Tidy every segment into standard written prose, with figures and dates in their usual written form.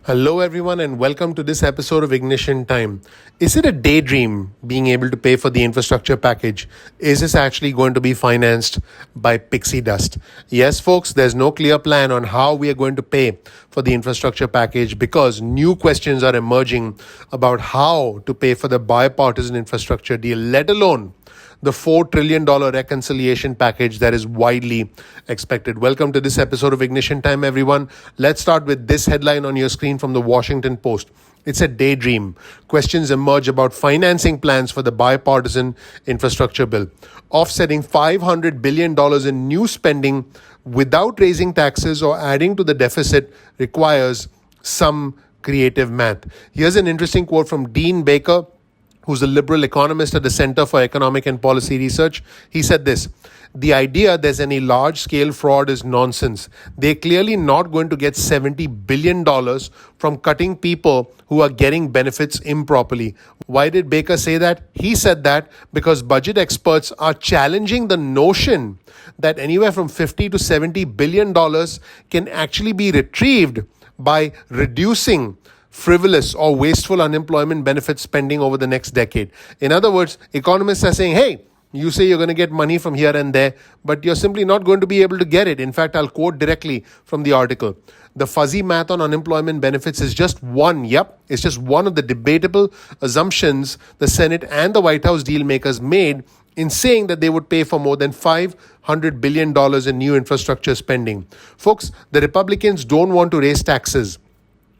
Hello, everyone, and welcome to this episode of Ignition Time. Is it a daydream being able to pay for the infrastructure package? Is this actually going to be financed by Pixie dust? Yes, folks, there's no clear plan on how we are going to pay for the infrastructure package because new questions are emerging about how to pay for the bipartisan infrastructure deal, let alone the $4 trillion reconciliation package that is widely expected. Welcome to this episode of Ignition Time, everyone. Let's start with this headline on your screen from the Washington Post. It's a daydream. Questions emerge about financing plans for the bipartisan infrastructure bill. Offsetting $500 billion in new spending without raising taxes or adding to the deficit requires some creative math. Here's an interesting quote from Dean Baker, who's a liberal economist at the Center for Economic and Policy Research. He said this: the idea there's any large-scale fraud is nonsense. They're clearly not going to get $70 billion from cutting people who are getting benefits improperly. Why did Baker say that? He said that because budget experts are challenging the notion that anywhere from $50 to $70 billion can actually be retrieved by reducing frivolous or wasteful unemployment benefit spending over the next decade. In other words, economists are saying, hey, you say you're going to get money from here and there, but you're simply not going to be able to get it. In fact, I'll quote directly from the article. The fuzzy math on unemployment benefits is just one, it's just one of the debatable assumptions the Senate and the White House deal makers made in saying that they would pay for more than $500 billion in new infrastructure spending. Folks, the Republicans don't want to raise taxes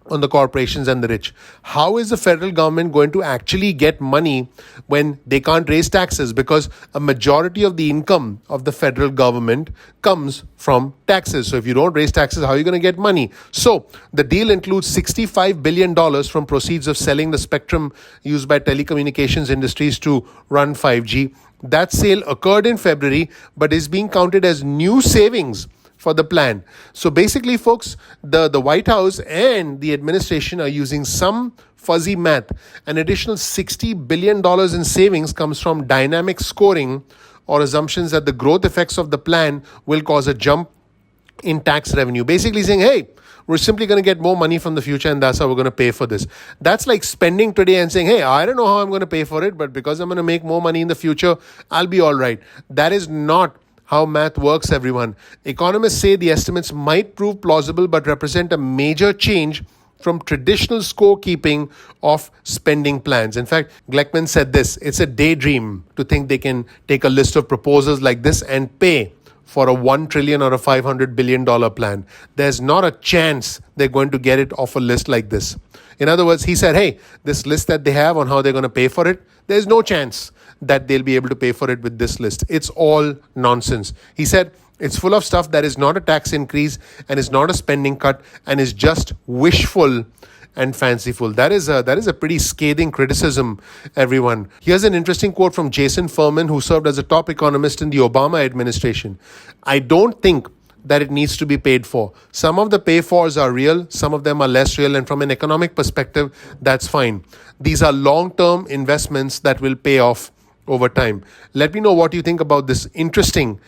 on the corporations and the rich. How is the federal government going to actually get money when they can't raise taxes? Because a majority of the income of the federal government comes from taxes. So if you don't raise taxes, how are you going to get money? So the deal includes $65 billion from proceeds of selling the spectrum used by telecommunications industries to run 5G. That sale occurred in February, but is being counted as new savings for the plan. So basically, folks, the White House and the administration are using some fuzzy math. An additional $60 billion in savings comes from dynamic scoring or assumptions that the growth effects of the plan will cause a jump in tax revenue. Basically saying, hey, we're simply going to get more money from the future and that's how we're going to pay for this. That's like spending today and saying, hey, I don't know how I'm going to pay for it, but because I'm going to make more money in the future, I'll be all right. That is not how math works, everyone. Economists say the estimates might prove plausible but represent a major change from traditional scorekeeping of spending plans. In fact, Gleckman said this: it's a daydream to think they can take a list of proposals like this and pay for a $1 trillion or a $500 billion plan. There's not a chance they're going to get it off a list like this. In other words, he said, hey, this list that they have on how they're going to pay for it, there's no chance that they'll be able to pay for it with this list. It's all nonsense. He said it's full of stuff that is not a tax increase and is not a spending cut and is just wishful and fanciful. That is a pretty scathing criticism, everyone. Here's an interesting quote from Jason Furman, who served as a top economist in the Obama administration. I don't think that it needs to be paid for. Some of the pay-fors are real, some of them are less real, and from an economic perspective, that's fine. These are long-term investments that will pay off over time. Let me know what you think about this interesting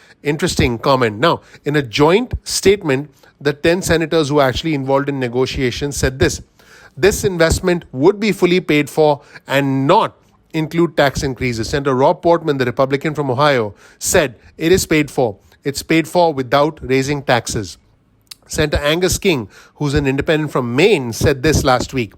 comment. Now, in a joint statement, the 10 senators who are actually involved in negotiations said this investment would be fully paid for and not include tax increases. Senator Rob Portman, the Republican from Ohio, said it is paid for. It's paid for without raising taxes. Senator Angus King, who's an independent from Maine, said this last week: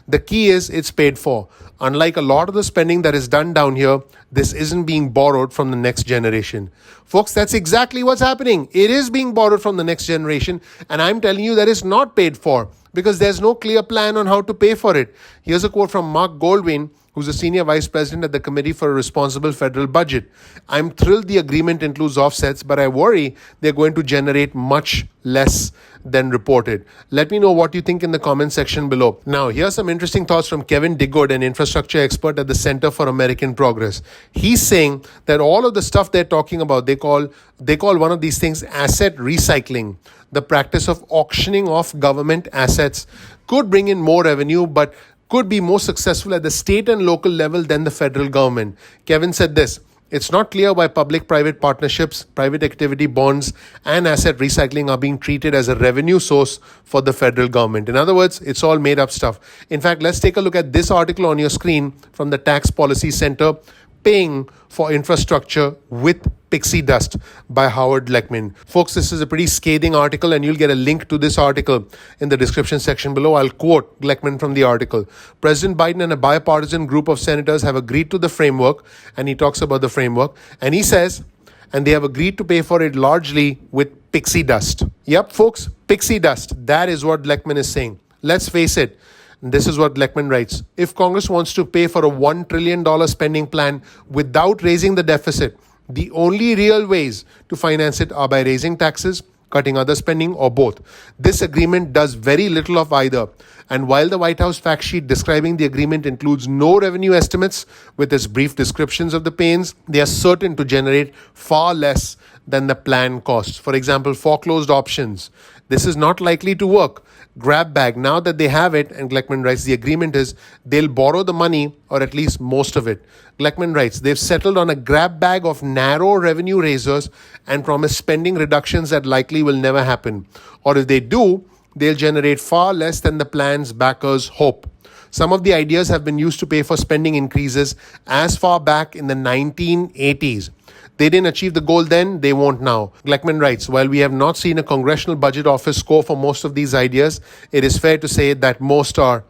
the key is it's paid for. Unlike a lot of the spending that is done down here, this isn't being borrowed from the next generation. Folks, that's exactly what's happening. It is being borrowed from the next generation, and I'm telling you that it's not paid for because there's no clear plan on how to pay for it. Here's a quote from Mark Goldwyn, who's a senior vice president at the Committee for a Responsible Federal Budget. I'm thrilled the agreement includes offsets, but I worry they're going to generate much less than reported. Let me know what you think in the comment section below. Now, here's some interesting thoughts from Kevin Diggood, an infrastructure expert at the Center for American Progress. He's saying that all of the stuff they're talking about, they call one of these things asset recycling. The practice of auctioning off government assets could bring in more revenue, but could be more successful at the state and local level than the federal government. Kevin said this: It's not clear why public-private partnerships, private activity bonds, and asset recycling are being treated as a revenue source for the federal government. In other words, it's all made up stuff. In fact, let's take a look at this article on your screen from the Tax Policy Center, Paying for Infrastructure with Pixie Dust by Howard Leckman. Folks, this is a pretty scathing article, and you'll get a link to this article in the description section below. I'll quote Leckman from the article. President Biden and a bipartisan group of senators have agreed to the framework, and he talks about the framework, and he says, and they have agreed to pay for it largely with pixie dust. Yep, folks, pixie dust. That is what Leckman is saying. Let's face it. This is what Leckman writes. If Congress wants to pay for a $1 trillion spending plan without raising the deficit, the only real ways to finance it are by raising taxes, cutting other spending, or both. This agreement does very little of either. And while the White House fact sheet describing the agreement includes no revenue estimates with its brief descriptions of the pains, they are certain to generate far less than the plan costs. For example, foreclosed options. This is not likely to work. Grab bag. Now that they have it, and Leckman writes, the agreement is they'll borrow the money, or at least most of it. Leckman writes, they've settled on a grab bag of narrow revenue raisers and promise spending reductions that likely will never happen. Or if they do, they'll generate far less than the plan's backers hope. Some of the ideas have been used to pay for spending increases as far back in the 1980s. They didn't achieve the goal then, they won't now. Leckman writes, while we have not seen a Congressional Budget Office score for most of these ideas, it is fair to say that most are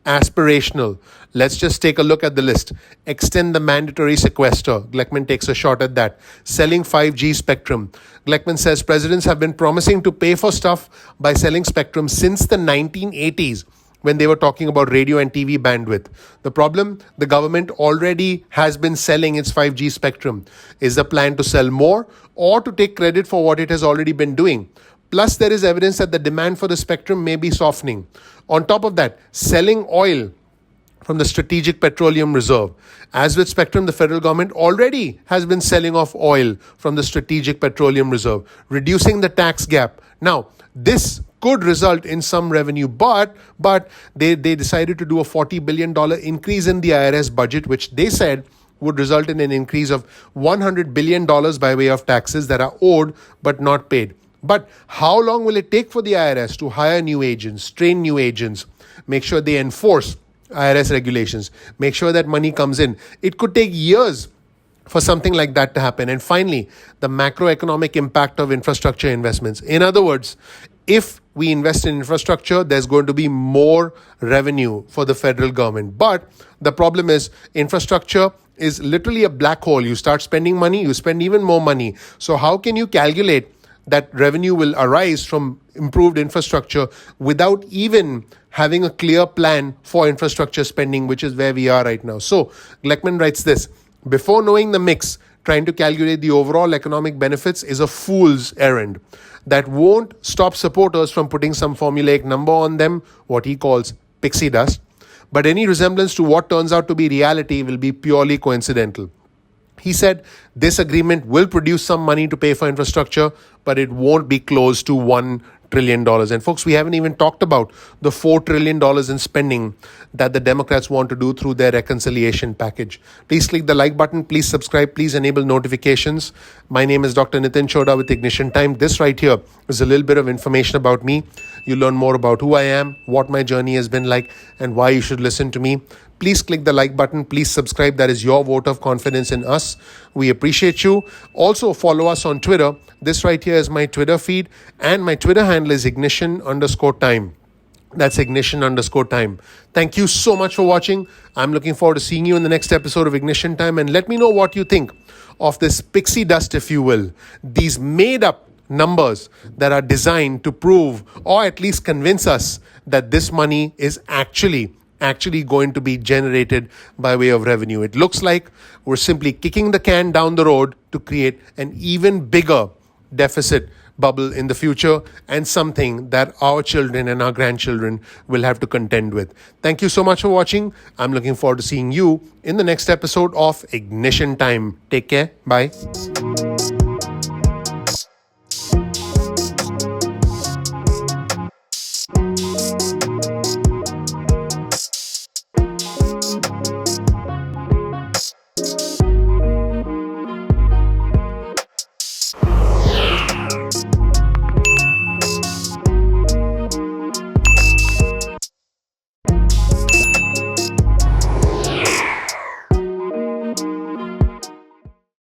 aspirational. Let's just take a look at the list. Extend the mandatory sequester. Leckman takes a shot at that. Selling 5G spectrum. Leckman says presidents have been promising to pay for stuff by selling spectrum since the 1980s. When they were talking about radio and TV bandwidth. The problem, the government already has been selling its 5G spectrum. Is the plan to sell more or to take credit for what it has already been doing? Plus, there is evidence that the demand for the spectrum may be softening. On top of that, selling oil from the Strategic Petroleum Reserve. As with spectrum, the federal government already has been selling off oil from the Strategic Petroleum Reserve, reducing the tax gap. Now, this could result in some revenue, but they decided to do a $40 billion increase in the IRS budget, which they said would result in an increase of $100 billion by way of taxes that are owed but not paid. But how long will it take for the IRS to hire new agents, train new agents, make sure they enforce IRS regulations, make sure that money comes in? It could take years for something like that to happen. And finally, the macroeconomic impact of infrastructure investments. In other words, if we invest in infrastructure, there's going to be more revenue for the federal government. But the problem is infrastructure is literally a black hole. You start spending money, you spend even more money. So how can you calculate that revenue will arise from improved infrastructure without even having a clear plan for infrastructure spending, which is where we are right now? So Leckman writes this, before knowing the mix, trying to calculate the overall economic benefits is a fool's errand that won't stop supporters from putting some formulaic number on them, what he calls pixie dust. But any resemblance to what turns out to be reality will be purely coincidental. He said this agreement will produce some money to pay for infrastructure, but it won't be close to $1 trillion. And folks, we haven't even talked about the $4 trillion in spending that the Democrats want to do through their reconciliation package. Please click the like button. Please subscribe. Please enable notifications. My name is Dr. Nitin Chhoda with Ignition Time. This right here is a little bit of information about me. You learn more about who I am, what my journey has been like, and why you should listen to me. Please click the like button. Please subscribe. That is your vote of confidence in us. We appreciate you. Also follow us on Twitter. This right here is my Twitter feed, and my Twitter handle is ignition_time. That's ignition_time. Thank you so much for watching. I'm looking forward to seeing you in the next episode of Ignition Time, and let me know what you think of this pixie dust, if you will. These made up numbers that are designed to prove or at least convince us that this money is actually going to be generated by way of revenue. It looks like we're simply kicking the can down the road to create an even bigger deficit bubble in the future, and something that our children and our grandchildren will have to contend with. Thank you so much for watching. I'm looking forward to seeing you in the next episode of Ignition Time. Take care. Bye.